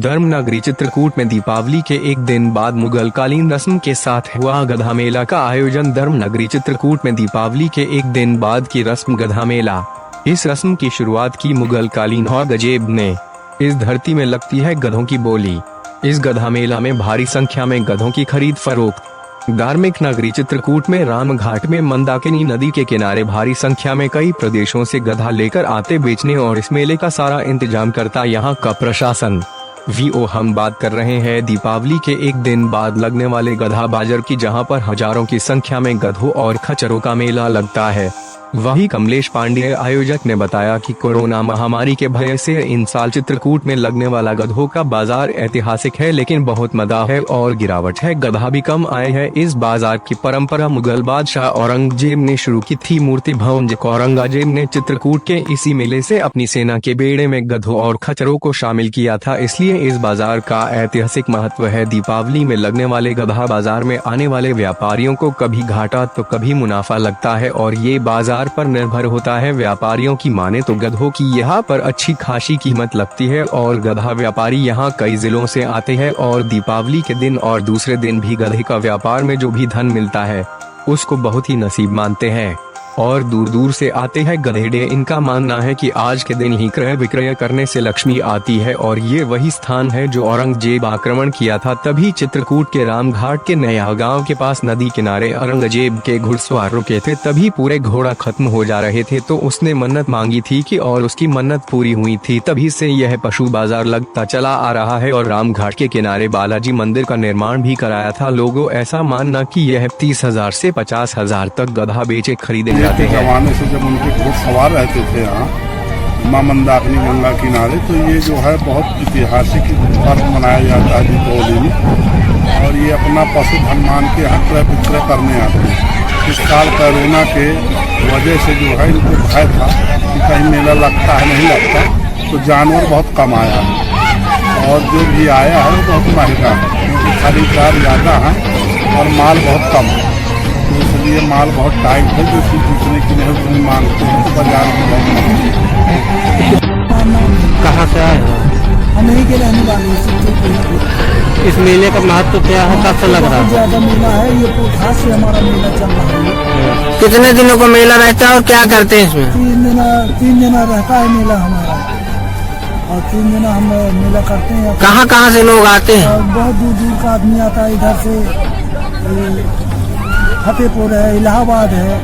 धर्मनगरी चित्रकूट में दीपावली के एक दिन बाद मुगलकालीन रस्म के साथ हुआ गधा मेला का आयोजन। धर्मनगरी चित्रकूट में दीपावली के एक दिन बाद की रस्म गधा मेला। इस रस्म की शुरुआत की मुगलकालीन औरंगजेब ने। इस धरती में लगती है गधों की बोली। इस गधा मेला में भारी संख्या में गधों की खरीद फरोख्त। धार्मिक नगरी चित्रकूट में रामघाट में मंदाकिनी नदी के किनारे भारी संख्या में कई प्रदेशों से गधा लेकर आते बेचने और इस मेले का सारा इंतजाम करता यहाँ का प्रशासन। हम बात कर रहे हैं दीपावली के एक दिन बाद लगने वाले गधा बाजार की, जहां पर हजारों की संख्या में गधों और खच्चरों का मेला लगता है। वही कमलेश पांडे आयोजक ने बताया कि कोरोना महामारी के भय से इन साल चित्रकूट में लगने वाला गधों का बाजार ऐतिहासिक है, लेकिन बहुत मदा है और गिरावट है। गधा भी कम आए हैं। इस बाजार की परंपरा मुगल बादशाह औरंगजेब ने शुरू की थी। मूर्ति भवन औरंगजेब ने चित्रकूट के इसी मेले से अपनी सेना के बेड़े में गधों और खच्चरों को शामिल किया था, इसलिए इस बाजार का ऐतिहासिक महत्व है। दीपावली में लगने वाले गधा बाजार में आने वाले व्यापारियों को कभी घाटा तो कभी मुनाफा लगता है और ये बाजार पर निर्भर होता है। व्यापारियों की माने तो गधों की यहाँ पर अच्छी खासी कीमत लगती है और गधा व्यापारी यहाँ कई जिलों से आते हैं और दीपावली के दिन और दूसरे दिन भी गधे का व्यापार में जो भी धन मिलता है उसको बहुत ही नसीब मानते हैं और दूर दूर से आते हैं गधेड़े। इनका मानना है कि आज के दिन ही क्रय विक्रय करने से लक्ष्मी आती है और ये वही स्थान है जो औरंगजेब आक्रमण किया था। तभी चित्रकूट के रामघाट के नया गांव के पास नदी किनारे औरंगजेब के घुड़सवार रुके थे। तभी पूरे घोड़ा खत्म हो जा रहे थे तो उसने मन्नत मांगी थी कि और उसकी मन्नत पूरी हुई थी। तभी से यह पशु बाजार लगता चला आ रहा है और रामघाट के किनारे बालाजी मंदिर का निर्माण भी कराया था। लोगों ऐसा मानना कि यह 30,000 से 50,000 तक गधा बेचे खरीदे जाते हैं। जमाने से जब उनके घोड़ सवार रहते थे यहाँ माँ मंदाकिनी गंगा किनारे, तो ये जो है बहुत ऐतिहासिक पर्व मनाया जाता है दीपावली में और ये अपना पशुधन मान के यहाँ क्रय विक्रय करने आते हैं। इस साल कोरोना के वजह से जो है इनको भय था कि कहीं मेला लगता है नहीं लगता, तो जानवर बहुत कम आया है और जो भी आया है वो बहुत महंगा है क्योंकि खरीदार ज़्यादा है और माल बहुत कम है, इसलिए माल बहुत टाइट है। जो चीज जितने की नहीं उतनी मांगते हैं तो बाजार में बहुत। कहाँ से आए हो? हम यहीं के रहने वाले हैं। इस मेले का महत्व क्या है, कब से लग रहा है? ज्यादा मेला है, ये पूर्व से हमारा मेला चल रहा है। कितने दिनों का मेला रहता है और क्या करते हैं इसमें? 3 दिन रहता है मेला हमारा और 3 दिन हम मेला करते हैं। कहाँ से लोग आते हैं? बहुत दूर दूर का आदमी आता है, इधर से फतेहपुर है, इलाहाबाद है,